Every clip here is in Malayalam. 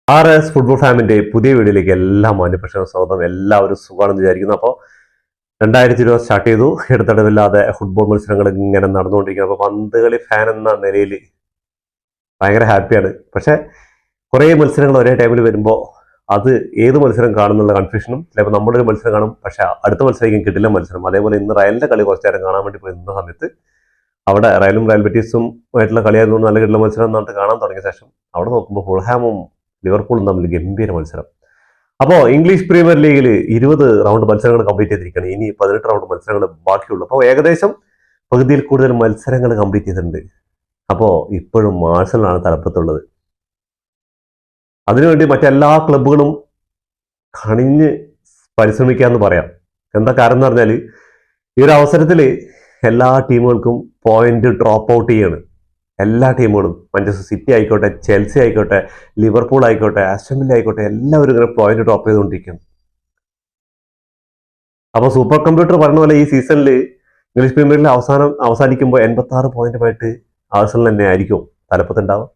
RS ഫുട്ബോൾ ഫാമിന്റെ പുതിയ വീഡിയോയിലേക്ക് എല്ലാ മാന്യപ്രേക്ഷകർക്കും സ്വാഗതം. എല്ലാവരും സുഖമാണെന്ന് വിചാരിക്കുന്നു. അപ്പോൾ 2020 സ്റ്റാർട്ട് ചെയ്തു. ഇടതടവില്ലാതെ ഫുട്ബോൾ മത്സരങ്ങൾ ഇങ്ങനെ നടന്നുകൊണ്ടിരിക്കുന്നു. അപ്പോൾ പന്ത് കളി ഫാൻ എന്ന നിലയിൽ ഭയങ്കര ഹാപ്പിയാണ്. പക്ഷെ കുറേ മത്സരങ്ങൾ ഒരേ ടൈമിൽ വരുമ്പോൾ അത് ഏത് മത്സരം കാണുന്നുള്ള കൺഫ്യൂഷനും, ചിലപ്പോൾ നമ്മളൊരു മത്സരം കാണും പക്ഷെ അടുത്ത മത്സരം കിട്ടില്ല മത്സരം. അതേപോലെ ഇന്ന് റയലിന്റെ കളി കുറച്ചു നേരം കാണാൻ വേണ്ടി പോയി നിന്ന സമയത്ത് അവിടെ റയൽ ബെറ്റീസും ആയിട്ടുള്ള കളിയായതുകൊണ്ട് നല്ല കിട്ടുന്ന മത്സരം എന്നിട്ട് കാണാൻ തുടങ്ങിയ ശേഷം അവിടെ നോക്കുമ്പോൾ ഫുൾഹാമും ലിവർപൂളും തമ്മിൽ ഗംഭീര മത്സരം. അപ്പോൾ ഇംഗ്ലീഷ് പ്രീമിയർ ലീഗിൽ 20 റൗണ്ട് മത്സരങ്ങൾ കംപ്ലീറ്റ് ചെയ്തിരിക്കുകയാണ്. ഇനി 18 റൗണ്ട് മത്സരങ്ങൾ ബാക്കിയുള്ളൂ. അപ്പോൾ ഏകദേശം പകുതിയിൽ കൂടുതൽ മത്സരങ്ങൾ കംപ്ലീറ്റ് ചെയ്തിട്ടുണ്ട്. അപ്പോൾ ഇപ്പോഴും ആഴ്സണലാണ് തലപ്പത്തുള്ളത്. അതിനുവേണ്ടി മറ്റെല്ലാ ക്ലബ്ബുകളും കണിഞ്ഞ് പരിശ്രമിക്കാമെന്ന് പറയാം. എന്താ കാരണം എന്ന് പറഞ്ഞാൽ ഈ ഒരു അവസരത്തിൽ എല്ലാ ടീമുകൾക്കും പോയിന്റ് ഡ്രോപ്പ് ഔട്ട് ചെയ്യാണ്. എല്ലാ ടീമുകളും, മാഞ്ചസ്റ്റർ സിറ്റി ആയിക്കോട്ടെ, ചെൽസി ആയിക്കോട്ടെ, ലിവർപൂൾ ആയിക്കോട്ടെ, ആസ്റ്റൺ വില്ല ആയിക്കോട്ടെ, എല്ലാവരും ഇങ്ങനെ പോയിന്റ് ഡ്രോപ്പ് ചെയ്തുകൊണ്ടിരിക്കും. അപ്പോൾ സൂപ്പർ കമ്പ്യൂട്ടർ പറഞ്ഞ പോലെ ഈ സീസണിൽ ഇംഗ്ലീഷ് പ്രീമിയർ ലീഗിൽ അവസാനിക്കുമ്പോൾ 86 പോയിന്റുമായിട്ട് ആഴ്സണൽ തന്നെ ആയിരിക്കും തലപ്പത്തുണ്ടാവും.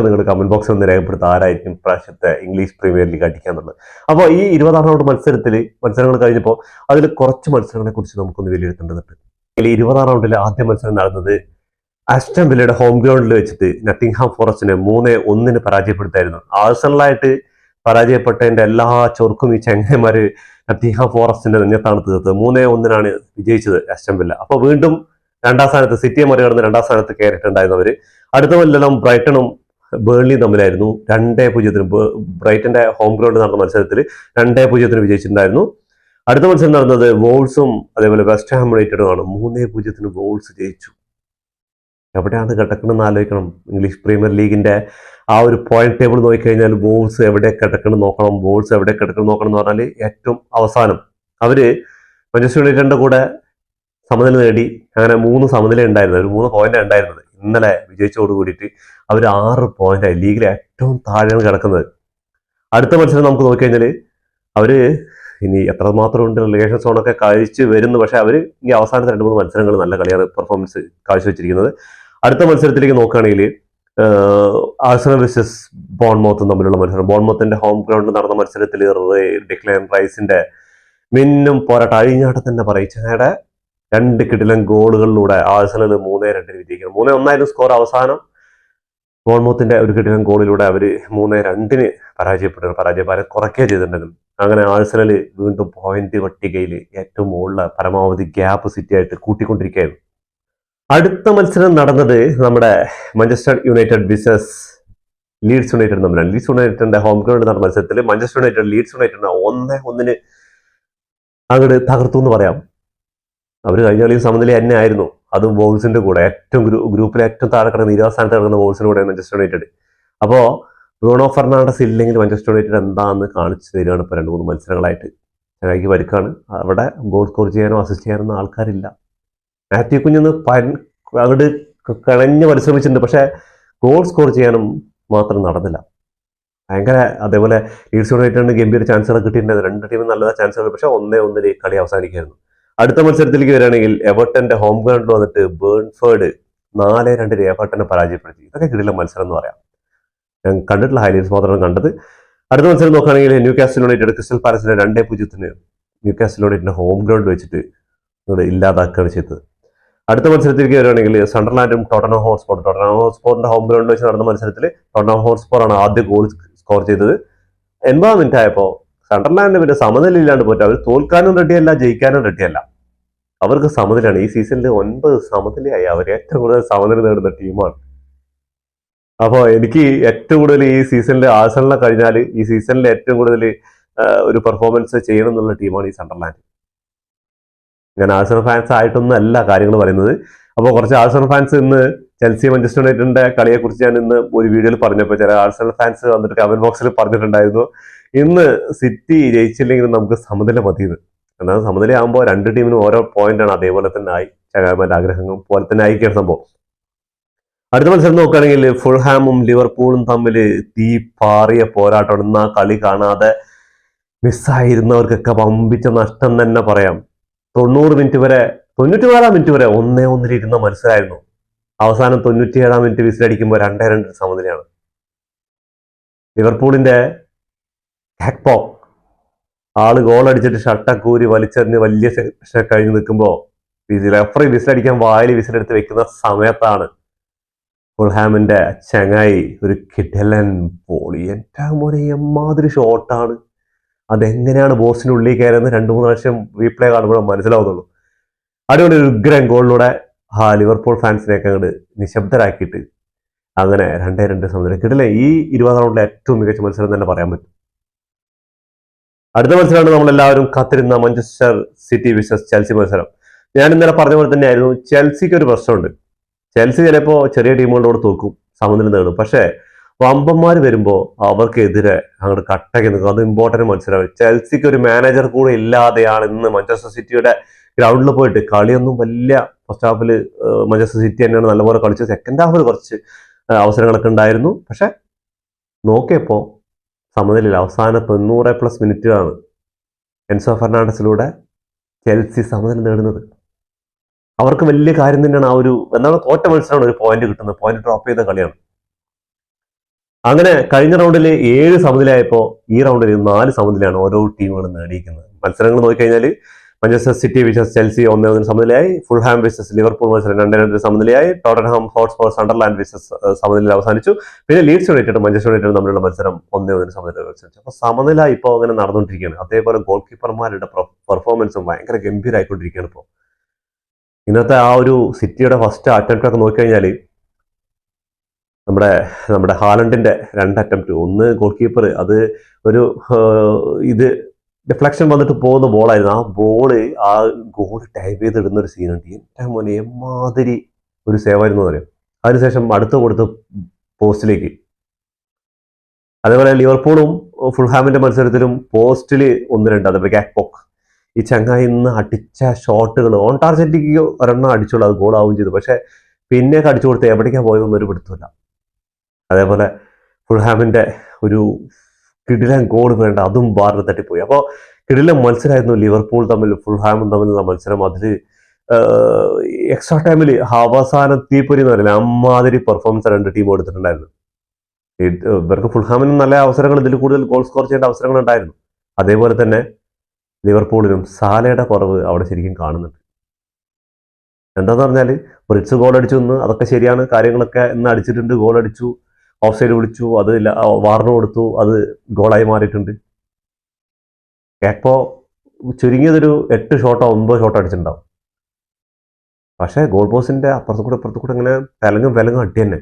നിങ്ങൾ കമന്റ് ബോക്സിൽ ഒന്ന് രേഖപ്പെടുത്തുക ആരായിരിക്കും പ്രാവശ്യത്തെ ഇംഗ്ലീഷ് പ്രീമിയർ ലീഗ് അടിക്കാന്നുള്ളത്. അപ്പോൾ ഈ 20 റൗണ്ട് മത്സരങ്ങൾ കഴിഞ്ഞപ്പോൾ അതിൽ കുറച്ച് മത്സരങ്ങളെ കുറിച്ച് നമുക്കൊന്ന് വിലയിരുത്തേണ്ടതുണ്ട്. ഇതിൽ 20 റൗണ്ടിൽ ആദ്യ മത്സരം നടന്നത് ആസ്റ്റൺ വില്ലയുടെ ഹോം ഗ്രൗണ്ടിൽ വെച്ചിട്ട് നട്ടിംഗ്ഹാം ഫോറസ്റ്റിനെ 3-1 പരാജയപ്പെടുത്തായിരുന്നു. ആഴ്സണലായിട്ട് പരാജയപ്പെട്ടതിന്റെ എല്ലാ ചൊർക്കും ഈ ചെങ്ങന്മാര് നട്ടിംഗ്ഹാം ഫോറസ്റ്റിന്റെ നെഞ്ഞത്താണ് തീർത്തത്. 3-1 വിജയിച്ചത് ആസ്റ്റൺ വില്ല. അപ്പോൾ വീണ്ടും രണ്ടാം സ്ഥാനത്ത്, സിറ്റിയെ മറികടന്ന് രണ്ടാം സ്ഥാനത്ത് കയറിയിട്ടുണ്ടായിരുന്നവര്. അടുത്ത കൊല്ലം ബ്രൈറ്റണും ബേൺലിയും തമ്മിലായിരുന്നു. 2-0 ബ്രൈറ്റന്റെ ഹോം ഗ്രൗണ്ടിൽ നടന്ന മത്സരത്തിൽ 2-0 വിജയിച്ചിട്ടുണ്ടായിരുന്നു. അടുത്ത മത്സരം നടന്നത് വോൾസും അതേപോലെ വെസ്റ്റ് ഹാം യുണൈറ്റഡും ആണ്. 3-0 വോൾസ് ജയിച്ചു. എവിടെയാണ് കിടക്കണമെന്ന് ആലോചിക്കണം. ഇംഗ്ലീഷ് പ്രീമിയർ ലീഗിന്റെ ആ ഒരു പോയിന്റ് ടേബിൾ നോക്കിക്കഴിഞ്ഞാൽ വോൾസ് എവിടെ കിടക്കണം നോക്കണം. വോൾസ് എവിടെ കിടക്കണം നോക്കണം എന്ന് പറഞ്ഞാൽ ഏറ്റവും അവസാനം അവര് മാഞ്ചസ്റ്റർ യുണൈറ്റഡിന്റെ കൂടെ സമനില നേടി. അങ്ങനെ 3 സമനില ഉണ്ടായിരുന്നത്, ഒരു 3 പോയിന്റ് ഉണ്ടായിരുന്നത്. ഇന്നലെ വിജയിച്ചോട് കൂടിയിട്ട് അവർ 6 പോയിന്റായി. ലീഗിലെ ഏറ്റവും താഴെയാണ് കിടക്കുന്നത്. അടുത്ത മത്സരം നമുക്ക് നോക്കിക്കഴിഞ്ഞാൽ അവര് ഇനി എത്രമാത്രം ഉണ്ട് റിലേഷൻ സോണൊക്കെ കഴിച്ച് വരുന്നു. പക്ഷെ അവർ ഈ അവസാനത്തെ 2-3 മത്സരങ്ങൾ നല്ല കളിയാണ് പെർഫോമൻസ് കാഴ്ചവെച്ചിരിക്കുന്നത്. അടുത്ത മത്സരത്തിലേക്ക് നോക്കുകയാണെങ്കിൽ ആഴ്സണൽ വേഴ്സസ് ബോൺമൗത്തും തമ്മിലുള്ള മത്സരം. ബോൺമൗത്തിന്റെ ഹോം ഗ്രൗണ്ടിൽ നടന്ന മത്സരത്തിൽ ഡിക്ലൈൻ റൈസിന്റെ മിന്നും പോരാട്ടം അഴിഞ്ഞാട്ടം തന്നെ പറയിച്ചയുടെ 2 കിടിലൻ ഗോളുകളിലൂടെ ആഴ്സണൽ 3-2 വിജയിക്കണം. 3-1 സ്കോർ. അവസാനം ബോൺമൗത്തിന്റെ ഒരു കിടിലൻ ഗോളിലൂടെ അവർ 3-2 പരാജയപ്പെടാൻ കുറയ്ക്കുക ചെയ്തിട്ടുണ്ടായിരുന്നു. അങ്ങനെ ആഴ്സണൽ വീണ്ടും പോയിന്റ് പട്ടികയിൽ ഏറ്റവും മുകളിൽ പരമാവധി ഗ്യാപ്പ് സിറ്റി ആയിട്ട് കൂട്ടിക്കൊണ്ടിരിക്കുകയായിരുന്നു. അടുത്ത മത്സരം നടന്നത് നമ്മുടെ Manchester United versus Leeds United തമ്മിലാണ്. ലീഡ്സ് യുണൈറ്റഡിന്റെ ഹോം ഗ്രൗണ്ട് നടന്ന മത്സരത്തിൽ മാഞ്ചസ്റ്റർ യുണൈറ്റഡ് ലീഡ്സ് യുണൈറ്റഡിനെ 1-1 അങ്ങോട്ട് തകർത്തു എന്ന് പറയാം. അവർ കഴിഞ്ഞ കളിയും സമനില തന്നെ ആയിരുന്നു. അതും വോൾസിന്റെ കൂടെ ഏറ്റവും ഗ്രൂപ്പിലെ ഏറ്റവും താഴെ കിടക്കുന്ന 20 സ്ഥാനത്ത് കിടക്കുന്ന വോൾസിന്റെ കൂടെ മാഞ്ചസ്റ്റർ യുണൈറ്റഡ്. അപ്പോൾ ബ്രൂണോ ഫെർണാണ്ടസ് ഇല്ലെങ്കിൽ മാഞ്ചസ്റ്റർ യുണൈറ്റഡ് എന്താണെന്ന് കാണിച്ചു തരികയാണ്. ഇപ്പോൾ 2-3 മത്സരങ്ങളായിട്ട് ചങ്ങായിക്ക് പരിക്കാണ്. അവിടെ ഗോൾ സ്കോർ ചെയ്യാനോ അസിസ്റ്റ് ചെയ്യാനോ ആൾക്കാരില്ല. മാത്യു കുഞ്ഞൊന്ന് അങ്ങോട്ട് കിണഞ്ഞ് പരിശ്രമിച്ചിട്ടുണ്ട്. പക്ഷെ ഗോൾ സ്കോർ ചെയ്യാനും മാത്രം നടന്നില്ല. ഭയങ്കര. അതേപോലെ ലീഡ്സ് യുണൈറ്റഡിന് ഗംഭീര ചാൻസുകൾ കിട്ടിയിട്ടുണ്ടായിരുന്നു. 2 ടീമും നല്ല ചാൻസുകൾ. പക്ഷെ 1-1 കളി അവസാനിക്കായിരുന്നു. അടുത്ത മത്സരത്തിലേക്ക് വരികയാണെങ്കിൽ എവർട്ടന്റെ ഹോം ഗ്രൗണ്ടിൽ വന്നിട്ട് ബേൺഫോർഡ് 4-2 എവർട്ടനെ പരാജയപ്പെടുത്തി. ഇതൊക്കെ കിടില മത്സരം എന്ന് പറയാം. ഞാൻ കണ്ടിട്ടുള്ള ഹൈലൈറ്റ്സ് മാത്രമാണ് കണ്ടത്. അടുത്ത മത്സരം നോക്കുകയാണെങ്കിൽ ന്യൂകാസിൽ യുണൈറ്റഡ് ക്രിസ്റ്റൽ പാലസിനെ 2-0 ന്യൂകാസിൽ യുണൈറ്റഡിന്റെ ഹോം ഗ്രൗണ്ടിൽ വെച്ചിട്ട് ഇല്ലാതാക്കുകയാണ് ചെയ്തത്. അടുത്ത മത്സരത്തിലേക്ക് വരികയാണെങ്കിൽ സണ്ടർലാൻഡും ടോട്ടൻഹാം ഹോട്ട്സ്പോറിന്റെ ഹോം ഗ്രൗണ്ടിൽ വെച്ച് നടന്ന മത്സരത്തിൽ ടോട്ടൻഹാം ഹോട്ട്സ്പോർ ആണ് ആദ്യ ഗോൾ സ്കോർ ചെയ്തത്. 80 മിനിറ്റ് ആയപ്പോൾ സണ്ടർലാൻഡ് പിന്നെ സമനിലയില്ലാണ്ട് പോയിട്ട് അവർ തോൽക്കാനും റെഡിയല്ല, ജയിക്കാനും റെഡിയല്ല. അവർക്ക് സമനിലയാണ്. ഈ സീസണിൽ 9 സമനിലയായി. അവർ ഏറ്റവും കൂടുതൽ സമനില നേടുന്ന ടീമാണ്. അപ്പോൾ എനിക്ക് ഏറ്റവും കൂടുതൽ ഈ സീസണിൽ ആഴ്സണലിനെ കഴിഞ്ഞാൽ ഈ സീസണിൽ ഏറ്റവും കൂടുതൽ ഒരു പെർഫോമൻസ് ചെയ്യണം എന്നുള്ള ടീമാണ് ഈ സണ്ടർലാൻഡ്. ഞാൻ ആഴ്സണൽ ഫാൻസ് ആയിട്ടൊന്നും അല്ല കാര്യങ്ങൾ പറയുന്നത്. അപ്പോൾ കുറച്ച് ആഴ്സണൽ ഫാൻസ് ഇന്ന് ചെൽസി മാഞ്ചസ്റ്റർ യുണൈറ്റഡിന്റെ കളിയെ കുറിച്ച് ഞാൻ ഇന്ന് ഒരു വീഡിയോയിൽ പറഞ്ഞപ്പോൾ ചില ആഴ്സണൽ ഫാൻസ് വന്നിട്ട് കമന്റ് ബോക്സിൽ പറഞ്ഞിട്ടുണ്ടായിരുന്നു, ഇന്ന് സിറ്റി ജയിച്ചില്ലെങ്കിൽ നമുക്ക് സമനില മതിയെന്ന്. എന്നാൽ സമനില ആകുമ്പോൾ 2 ടീമിനും ഓരോ പോയിന്റാണ്. അതേപോലെ തന്നെ ആയി ചങ്ങായിമാരുടെ ആഗ്രഹങ്ങൾ പോലെ തന്നെ ആയിരിക്കണം സംഭവം. അടുത്ത മത്സരം നോക്കുകയാണെങ്കിൽ ഫുൾഹാമും ലിവർപൂളും തമ്മിൽ തീ പാറിയ പോരാട്ടമാണ്. ഇന്ന് ആ കളി കാണാതെ മിസ്സായിരുന്നവർക്കൊക്കെ വമ്പിച്ച നഷ്ടം തന്നെ പറയാം. 94 മിനിറ്റ് വരെ 1-1 ഇരുന്ന മത്സരമായിരുന്നു. അവസാനം 97 മിനിറ്റ് വിസിലടിക്കുമ്പോൾ 2-2 സമനിലയാണ്. ലിവർപൂളിന്റെ ഹാക്പോ ആള് ഗോൾ അടിച്ചിട്ട് ഷർട്ടൊക്കെ ഊരി വലിച്ചെറിഞ്ഞ് വലിയ സെക്ഷൻ കഴിഞ്ഞ് നിൽക്കുമ്പോൾ റെഫറി വിസിലടിക്കാൻ വായിൽ വിസിലെടുത്ത് വെക്കുന്ന സമയത്താണ് ഫുൾഹാമിന്റെ ചങ്ങായി ഒരു കിടലൻ പോളി. എൻ്റെ മോനെ എമ്മാതിരി ഷോട്ടാണ്. അതെങ്ങനെയാണ് ബോക്സിന്റെ ഉള്ളിൽ കയറുന്നത് 2-3 പ്രാവശ്യം റീപ്ലേ കാണുമ്പോൾ മനസ്സിലാവുന്നുള്ളൂ. അടിപൊളി ഒരു ഉഗ്രൻ ഗോളിലൂടെ ലിവർപൂൾ ഫാൻസിനെയൊക്കെ അങ്ങോട്ട് നിശബ്ദരാക്കിയിട്ട് അങ്ങനെ 2-2 സമനില കിട്ടില്ലേ. ഈ 20 റൗണ്ടിലെ ഏറ്റവും മികച്ച മത്സരം തന്നെ പറയാൻ പറ്റും. അടുത്ത മത്സരമാണ് നമ്മളെല്ലാവരും കാത്തിരുന്ന മാഞ്ചസ്റ്റർ സിറ്റി വിസസ് ചെൽസി മത്സരം. ഞാൻ ഇന്നലെ പറഞ്ഞ പോലെ തന്നെയായിരുന്നു. ചെൽസിക്ക് ഒരു പ്രശ്നമുണ്ട്. ചെൽസി ചിലപ്പോൾ ചെറിയ ടീമുകളോട് തോക്കും, സമനില നേടും. പക്ഷേ വമ്പന്മാർ വരുമ്പോൾ അവർക്കെതിരെ അങ്ങോട്ട് കട്ടയ്ക്ക് നിൽക്കും. അത് ഇമ്പോർട്ടന്റ് മത്സരമാണ്. ചെൽസിക്ക് ഒരു മാനേജർ കൂടെ ഇല്ലാതെയാണ് ഇന്ന് മാഞ്ചസ്റ്റർ സിറ്റിയുടെ ഗ്രൗണ്ടിൽ പോയിട്ട് കളിയൊന്നും വലിയ ഫസ്റ്റ് ഹാഫിൽ മാഞ്ചസ്റ്റർ സിറ്റി തന്നെയാണ് നല്ലപോലെ കളിച്ചത്. സെക്കൻഡ് ഹാഫിൽ കുറച്ച് അവസരങ്ങളൊക്കെ ഉണ്ടായിരുന്നു. പക്ഷെ നോക്കിയപ്പോൾ സമനിലയിൽ അവസാന 90+ മിനിറ്റിലാണ് എൻസോ ഫെർണാണ്ടസിലൂടെ ചെൽസി സമനില നേടുന്നത്. അവർക്ക് വലിയ കാര്യം തന്നെയാണ്. ആ ഒരു എന്താണ് തോറ്റ മത്സരമാണ് ഒരു പോയിന്റ് കിട്ടുന്നത്. പോയിന്റ് ഡ്രോപ്പ് ചെയ്ത കളിയാണ്. അങ്ങനെ കഴിഞ്ഞ റൗണ്ടിൽ 7 സമനിലയായപ്പോൾ ഈ റൗണ്ടിൽ 4 സമനിലയാണ് ഓരോ ടീമുകളും നേടിയിരിക്കുന്നത്. മത്സരങ്ങൾ നോക്കിക്കഴിഞ്ഞാൽ മാഞ്ചസ്റ്റർ സിറ്റി വിസസ് ചെൽസി 1-1 സമനിലയായി. ഫുൾഹാം വിസസ് ലിവർപൂൾ മത്സരം 2-2 സമനിലയായി. ടോട്ടൻഹാം ഹോട്ട്സ്പർ സണ്ടർലാൻഡ് വിസസ് സമനിലയിൽ അവസാനിച്ചു. പിന്നെ ലീഡ്സ് യുണൈറ്റഡ് മാഞ്ചസ്റ്റർ യുണൈറ്റഡ് തമ്മിലുള്ള മത്സരം 1-1 സമനിലയിൽ അവസാനിച്ചു. അപ്പോൾ സമനില ഇപ്പോൾ അങ്ങനെ നടന്നുകൊണ്ടിരിക്കുകയാണ്. അതേപോലെ ഗോൾ കീപ്പർമാരുടെ പെർഫോമൻസും ഭയങ്കര ഗംഭീരമായിക്കൊണ്ടിരിക്കുകയാണ് ഇപ്പോൾ. ഇന്നത്തെ ആ ഒരു സിറ്റിയുടെ ഫസ്റ്റ് അറ്റംപ്റ്റ് ഒക്കെ നോക്കിക്കഴിഞ്ഞാൽ നമ്മുടെ ഹാലണ്ടിന്റെ 2 അറ്റംപ്റ്റ്, ഒന്ന് ഗോൾ കീപ്പർ അത് ഒരു ഇത് ഡിഫ്ലക്ഷൻ വന്നിട്ട് പോകുന്ന ബോളായിരുന്നു. ആ ബോള് ആ ഗോൾ ടൈപ്പ് ചെയ്തിടുന്ന ഒരു സീനുണ്ട്. എൻ്റെ മോനെ എമ്മാതിരി ഒരു സേവായിരുന്നു എന്ന് പറയാം. അതിനുശേഷം അടുത്ത് കൊടുത്ത് പോസ്റ്റിലേക്ക്. അതേപോലെ ലിവർപൂളും ഫുൾഹാമിന്റെ മത്സരത്തിലും പോസ്റ്റിൽ 1-2 അതേപോലെ ഗാക്പോക്ക് ഈ ചങ്ങായി ഇന്ന് അടിച്ച ഷോട്ടുകൾ ഓൺ ടാർജറ്റിക്ക് ഒരെണ്ണം അടിച്ചുള്ളൂ, അത് ഗോൾ ആവുകയും ചെയ്തു. പക്ഷെ പിന്നെ അടിച്ചു കൊടുത്ത് എവിടേക്കാണ് പോയതൊന്നും ഒരു പിടുത്തമില്ല. അതേപോലെ ഫുൾഹാമിന്റെ ഒരു കിടിലൻ ഗോൾ വേണ്ട, അതും ബാറിൽ തട്ടിപ്പോയി. അപ്പോൾ കിടിലൻ മത്സരമായിരുന്നു ലിവർപൂൾ തമ്മിൽ ഫുൾഹാമും തമ്മിലുള്ള മത്സരം. അതിൽ എക്സ്ട്രാ ടൈമിൽ അവസാനം തീപ്പൊരി എന്ന് പറയില്ല, അമ്മാതിരി പെർഫോമൻസ് 2 ടീം എടുത്തിട്ടുണ്ടായിരുന്നു. ഇവർക്ക് ഫുൾഹാമിന് നല്ല അവസരങ്ങൾ, ഇതിൽ കൂടുതൽ ഗോൾ സ്കോർ ചെയ്യേണ്ട അവസരങ്ങൾ ഉണ്ടായിരുന്നു. അതേപോലെ തന്നെ ലിവർപൂളിനും സാലയുടെ കുറവ് അവിടെ ശരിക്കും കാണുന്നുണ്ട്. എന്താന്ന് പറഞ്ഞാൽ ബ്രിഡ്സ് ഗോൾ അടിച്ചു എന്ന്, അതൊക്കെ ശരിയാണ്, കാര്യങ്ങളൊക്കെ ഇന്ന് അടിച്ചിട്ടുണ്ട്. ഗോൾ അടിച്ചു, ഓഫ് സൈഡ് വിളിച്ചു, അത് വാറിന് കൊടുത്തു, അത് ഗോളായി മാറിയിട്ടുണ്ട്. ഇപ്പോൾ ചുരുങ്ങിയതൊരു 8 ഷോട്ടോ 9 ഷോട്ടോ അടിച്ചിട്ടുണ്ടാവും. പക്ഷേ ഗോൾ പോസ്റ്റിന്റെ അപ്പുറത്തു കൂടെ ഇങ്ങനെ വിലങ്ങും അടി തന്നെ.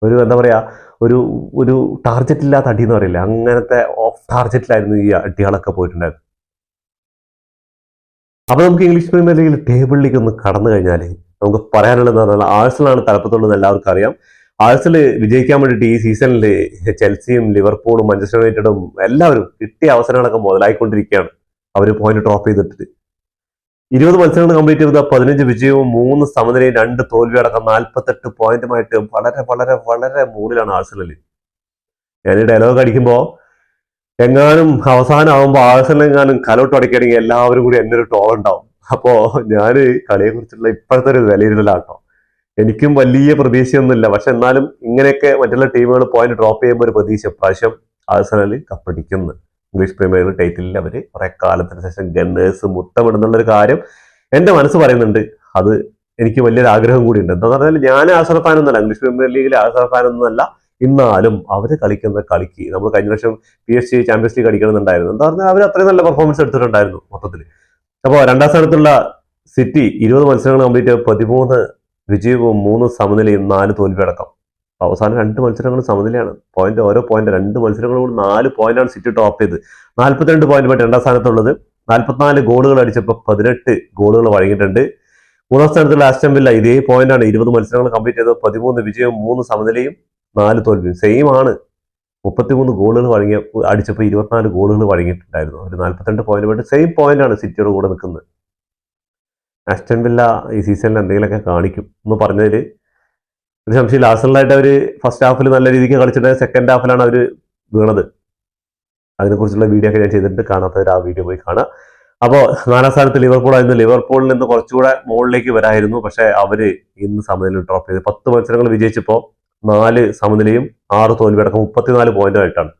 ഒരു എന്താ പറയാ, ഒരു ടാർജറ്റ് ഇല്ലാത്ത അടി എന്ന് പറയില്ല, അങ്ങനത്തെ ഓഫ് ടാർജറ്റിലായിരുന്നു ഈ അടികളൊക്കെ പോയിട്ടുണ്ടായിരുന്നു. അപ്പൊ നമുക്ക് ഇംഗ്ലീഷ് പ്രീമിയർ ലീഗിൽ ടേബിളിലേക്ക് ഒന്ന് കടന്നു കഴിഞ്ഞാൽ നമുക്ക് പറയാനുള്ളത് പറഞ്ഞാൽ ആഴ്സണലാണ് തലപ്പത്തുള്ളത് എല്ലാവർക്കും അറിയാം. ആഴ്സണൽ വിജയിക്കാൻ വേണ്ടിയിട്ട് ഈ സീസണിൽ ചെൽസിയും ലിവർപൂളും മാഞ്ചസ്റ്റർ യുണൈറ്റഡും എല്ലാവരും കിട്ടിയ അവസരങ്ങളൊക്കെ മുതലായിക്കൊണ്ടിരിക്കുകയാണ്. അവർ പോയിന്റ് ഡ്രോപ്പ് ചെയ്തിട്ട് 20 മത്സരങ്ങൾ കംപ്ലീറ്റ് ചെയ്ത 15 വിജയവും 3 സമനിലയും 2 തോൽവി അടക്കം 48 പോയിന്റുമായിട്ട് വളരെ വളരെ വളരെ മുകളിലാണ് ആഴ്സണൽ. ഞാൻ ഈ ഡയലോഗ് അടിക്കുമ്പോൾ എങ്ങാനും അവസാനമാകുമ്പോൾ ആഴ്സണലെങ്ങാനും കലോട്ട് അടിക്കുകയാണെങ്കിൽ എല്ലാവരും കൂടി എന്നൊരു ടോൾ ഉണ്ടാവും. അപ്പോൾ ഞാൻ കളിയെ കുറിച്ചുള്ള ഇപ്പോഴത്തെ ഒരു വിലയിരുത്തലാട്ടോ. എനിക്കും വലിയ പ്രതീക്ഷയൊന്നുമില്ല, പക്ഷെ എന്നാലും ഇങ്ങനെയൊക്കെ മറ്റുള്ള ടീമുകൾ പോയിന്റ് ഡ്രോപ്പ് ചെയ്യുമ്പോൾ ഒരു പ്രതീക്ഷ. പ്രാവശ്യം ആഴ്സണൽ കപ്പടിക്കുന്നു. ഇംഗ്ലീഷ് പ്രീമിയർ ലീഗ് ടൈറ്റിലിൽ അവർ കുറെ കാലത്തിന് ശേഷം ഗണ്ണേഴ്സ് മുത്തമിടുന്നുള്ളൊരു കാര്യം എൻ്റെ മനസ്സ് പറയുന്നുണ്ട്. അത് എനിക്ക് വലിയൊരു ആഗ്രഹം കൂടിയുണ്ട്. എന്താന്ന് പറഞ്ഞാൽ ഞാൻ ആഴ്സണൽ ഫാനൊന്നുമല്ല, ഇംഗ്ലീഷ് പ്രീമിയർ ലീഗിലെ ആഴ്സണൽ ഫാനൊന്നുമല്ല. എന്നാലും അവർ കളിക്കുന്ന കളിക്ക് നമ്മൾ കഴിഞ്ഞ വർഷം PSG ചാമ്പ്യൻസ് ലീഗ് കളിക്കണമെന്നുണ്ടായിരുന്നു. എന്താ പറഞ്ഞാൽ അവർ അത്രയും നല്ല പെർഫോമൻസ് എടുത്തിട്ടുണ്ടായിരുന്നു മൊത്തത്തിൽ. അപ്പോൾ 2ാം സ്ഥാനത്തുള്ള സിറ്റി 20 മത്സരങ്ങൾ കംപ്ലീറ്റ് 13 വിജയവും 3 സമനിലയും 4 തോൽവി അടക്കം. അവസാനം 2 മത്സരങ്ങൾ സമനിലയാണ്. ഓരോ പോയിന്റ് 2 മത്സരങ്ങളോട് 4 പോയിന്റാണ് സിറ്റി ടോപ്പ് ചെയ്ത് 42 പോയിന്റുമായിട്ട് 2ാം സ്ഥാനത്തുള്ളത്. 44 ഗോളുകൾ അടിച്ചപ്പോൾ 18 ഗോളുകൾ വഴങ്ങിയിട്ടുണ്ട്. 3ാം സ്ഥാനത്തുള്ള ആസ്റ്റൺ വില്ല ഇതേ പോയിന്റാണ്. 20 മത്സരങ്ങൾ കംപ്ലീറ്റ് ചെയ്ത് 13 വിജയവും 3 സമനിലയും 4 തോൽവിയും. സെയിം ആണ്. 33 ഗോളുകൾ അടിച്ചപ്പോൾ 24 ഗോളുകൾ വഴങ്ങിയിട്ടുണ്ടായിരുന്നു. ഒരു 42 പോയിന്റുമായിട്ട് സെയിം പോയിന്റാണ് സിറ്റിയുടെ കൂടെ നിൽക്കുന്നത്. ആസ്റ്റൺ വില്ല ഈ സീസണിൽ എന്തെങ്കിലുമൊക്കെ കാണിക്കും എന്ന് പറഞ്ഞതിൽ ഒരു സംശയം. ആഴ്സണലായിട്ട് അവർ ഫസ്റ്റ് ഹാഫിൽ നല്ല രീതിക്ക് കളിച്ചിട്ട് സെക്കൻഡ് ഹാഫിലാണ് അവർ വീണത്. അതിനെക്കുറിച്ചുള്ള വീഡിയോ ഒക്കെ ഞാൻ ചെയ്തിട്ട് കാണാത്തവർ ആ വീഡിയോ പോയി കാണാം. അപ്പോൾ 4ാം സ്ഥാനത്ത് ലിവർപൂൾ ആയിരുന്നു. ലിവർപൂളിൽ നിന്ന് കുറച്ചുകൂടെ മുകളിലേക്ക് വരായിരുന്നു. പക്ഷേ അവർ ഇന്ന് സമനില ഡ്രോപ്പ് ചെയ്ത് 10 മത്സരങ്ങൾ വിജയിച്ചപ്പോൾ 4 സമനിലയും 6 തോൽവിയടക്കം 34 പോയിന്റുമായിട്ടാണ്.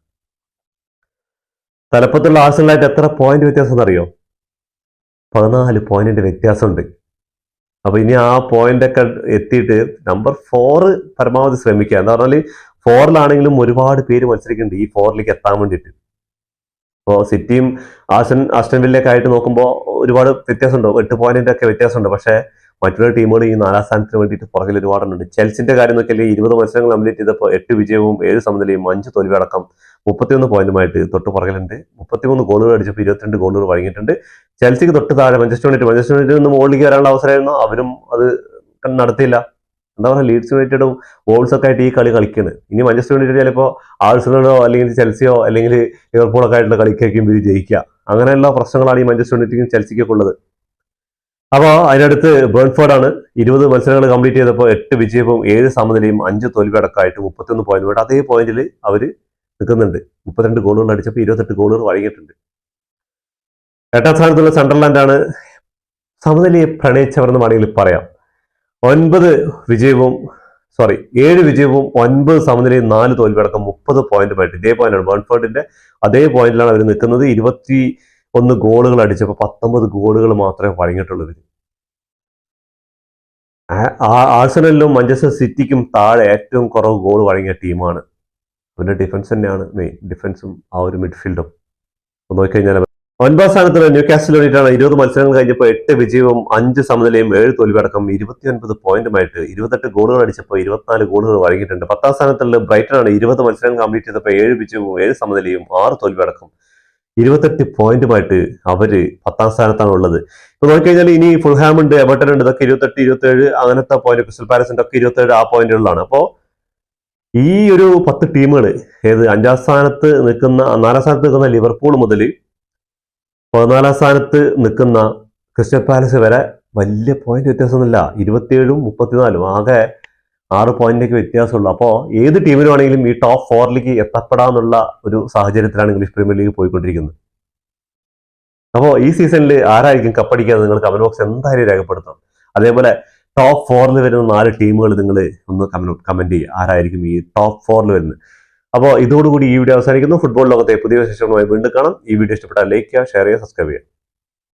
തലപ്പത്തുള്ള ആഴ്സണലായിട്ട് എത്ര പോയിന്റ് വ്യത്യാസം എന്നറിയോ? 14 പോയിന്റിന്റെ വ്യത്യാസമുണ്ട്. അപ്പൊ ഇനി ആ പോയിന്റ് ഒക്കെ എത്തിയിട്ട് നമ്പർ 4 പരമാവധി ശ്രമിക്കുക. എന്താ പറഞ്ഞാല് 4-ലാണെങ്കിലും ഒരുപാട് പേര് മത്സരിക്കുന്നുണ്ട് ഈ 4-ലേക്ക് എത്താൻ വേണ്ടിയിട്ട്. ഇപ്പോൾ സിറ്റിയും ആസ്റ്റൺ വില്ലയൊക്കെ ആയിട്ട് നോക്കുമ്പോൾ ഒരുപാട് വ്യത്യാസമുണ്ടോ, 8 പോയിന്റിന്റെ ഒക്കെ വ്യത്യാസമുണ്ട്. പക്ഷേ മറ്റുള്ള ടീമുകൾ ഈ 4ാം സ്ഥാനത്തിന് വേണ്ടിയിട്ട് പുറകിൽ ഒരുപാടുണ്ട്. ചെൽസിന്റെ കാര്യം നോക്കിയാൽ 20 മത്സരങ്ങൾ കംപ്ലീറ്റ് ചെയ്തപ്പോൾ 8 വിജയവും 7 സമനിലയും 5 തോൽവി അടക്കം 31 പോയിന്റുമായിട്ട് തൊട്ട് പുറകിലുണ്ട്. 33 ഗോളുകൾ അടിച്ചപ്പോൾ 22 ഗോളുകൾ വഴങ്ങിയിട്ടുണ്ട്. ചെൽസിക്ക് തൊട്ട് താഴെ മാഞ്ചസ്റ്റർ യുണൈറ്റഡ് നിന്ന് മുകളിലേക്ക് വരാനുള്ള അവസരമായിരുന്നു, അവരും അത് നടത്തിയില്ല. എന്താ പറയുക, ലീഡ്സ് യുണൈറ്റഡും വോൾസ് ഒക്കെ ആയിട്ട് ഈ കളി കളിക്കുന്നത്. ഇനി മാഞ്ചസ്റ്റർ യുണൈറ്റഡ് ചിലപ്പോൾ ആഴ്സണലോ അല്ലെങ്കിൽ ചെൽസിയോ അല്ലെങ്കിൽ ലിവർപൂളൊക്കെ ആയിട്ടുള്ള കളിക്കായിരിക്കും ഇവർ ജയിക്കുക. അങ്ങനെയുള്ള പ്രശ്നങ്ങളാണ് ഈ മാഞ്ചസ്റ്റർ യുണൈറ്റഡിനും ചെൽസിക്കൊക്കെ ഉള്ളത്. അപ്പോൾ അതിനടുത്ത് ബേൺഫോർഡാണ് 20 മത്സരങ്ങൾ കംപ്ലീറ്റ് ചെയ്തപ്പോൾ 8 വിജയവും 7 സമനിലയും 5 തോൽവി അടക്കമായിട്ട് 31 പോയിന്റ്. അതേ പോയിന്റിൽ അവർ നിൽക്കുന്നുണ്ട്. 32 ഗോളുകൾ അടിച്ചപ്പോൾ 28 ഗോളുകൾ വഴങ്ങിയിട്ടുണ്ട്. 8ാം സ്ഥാനത്തുള്ള സണ്ടർലാൻഡാണ് സമനിലയെ പ്രണയിച്ചവരെന്ന് വേണമെങ്കിൽ പറയാം. 7 വിജയവും 9 സമനിലയും 4 തോൽവി അടക്കം 30 പോയിന്റുമായിട്ട് ഇതേ പോയിന്റാണ് ബേൺഫോർഡിന്റെ അതേ പോയിന്റിലാണ് അവർ നിൽക്കുന്നത്. 21 ഗോളുകൾ അടിച്ചപ്പോൾ 19 ഗോളുകൾ മാത്രമേ വഴങ്ങിയിട്ടുള്ളൂ. ആഴ്സണലിലും മാഞ്ചസ്റ്റർ സിറ്റിക്കും താഴെ ഏറ്റവും കുറവ് ഗോൾ വഴങ്ങിയ ടീമാണ്. അവരുടെ ഡിഫൻസ് തന്നെയാണ് മെയിൻ. ഡിഫൻസും ആ ഒരു മിഡ്ഫീൽഡും നോക്കിക്കഴിഞ്ഞാൽ 9ാം സ്ഥാനത്തുള്ള ന്യൂകാസിൽ യൂണൈറ്റഡാണ്. 20 മത്സരങ്ങൾ കഴിഞ്ഞപ്പോൾ 8 വിജയവും 5 സമനിലയും 7 തോൽവി അടക്കം 29 പോയിന്റുമായിട്ട് 28 ഗോളുകൾ അടിച്ചപ്പോൾ 24 ഗോളുകൾ വഴങ്ങിയിട്ടുണ്ട്. 10ാം സ്ഥാനത്തുള്ള ബ്രൈറ്റനാണ്. 20 മത്സരങ്ങൾ കംപ്ലീറ്റ് ചെയ്തപ്പോൾ 7 വിജയവും 7 സമനിലയും 6 തോൽവി അടക്കം 28 പോയിന്റുമായിട്ട് അവര് 10ാം സ്ഥാനത്താണ് ഉള്ളത്. ഇപ്പൊ നോക്കിക്കഴിഞ്ഞാൽ ഇനി ഫുൾഹാം ഉണ്ട്, എവർട്ടൺ ഉണ്ട്, ഇതൊക്കെ 28, 27 അങ്ങനത്തെ പോയിന്റ്. ക്രിസ്റ്റൽ പാലസിന്റെ ഒക്കെ 27 ആ പോയിന്റുകളാണ്. അപ്പോ ഈ ഒരു 10 ടീമുകൾ 5ാം സ്ഥാനത്ത് നിൽക്കുന്ന 4ാം സ്ഥാനത്ത് നിൽക്കുന്ന ലിവർപൂൾ മുതൽ 14ാം സ്ഥാനത്ത് നിൽക്കുന്ന ക്രിസ്റ്റൽ പാലസ് വരെ വലിയ പോയിന്റ് വ്യത്യാസമൊന്നുമില്ല. 27ഉം 34ഉം ആകെ 6 പോയിന്റിലേക്ക് വ്യത്യാസമുള്ളൂ. അപ്പോൾ ഏത് ടീമിനാണെങ്കിലും ഈ ടോപ്പ് 4-ലേക്ക് എത്തപ്പെടാന്നുള്ള ഒരു സാഹചര്യത്തിലാണ് ഇംഗ്ലീഷ് പ്രീമിയർ ലീഗ് പോയിക്കൊണ്ടിരിക്കുന്നത്. അപ്പോൾ ഈ സീസണിൽ ആരായിരിക്കും കപ്പടിക്കുക നിങ്ങൾ കമന്റ് ബോക്സ് എന്തായാലും രേഖപ്പെടുത്തണം. അതേപോലെ ടോപ്പ് 4-ൽ വരുന്ന 4 ടീമുകൾ നിങ്ങൾ ഒന്ന് കമന്റ് ചെയ്യുക, ആരായിരിക്കും ഈ ടോപ്പ് 4-ൽ വരുന്നത്. അപ്പോൾ ഇതോടുകൂടി ഈ വീഡിയോ അവസാനിക്കുന്നു. ഫുട്ബോൾ ലോകത്തെ പുതിയ വിശേഷങ്ങളുമായി വീണ്ടും കാണാം. ഈ വീഡിയോ ഇഷ്ടപ്പെട്ടാൽ ലൈക്ക് ചെയ്യുക, ഷെയർ ചെയ്യുക, സബ്സ്ക്രൈബ് ചെയ്യുക.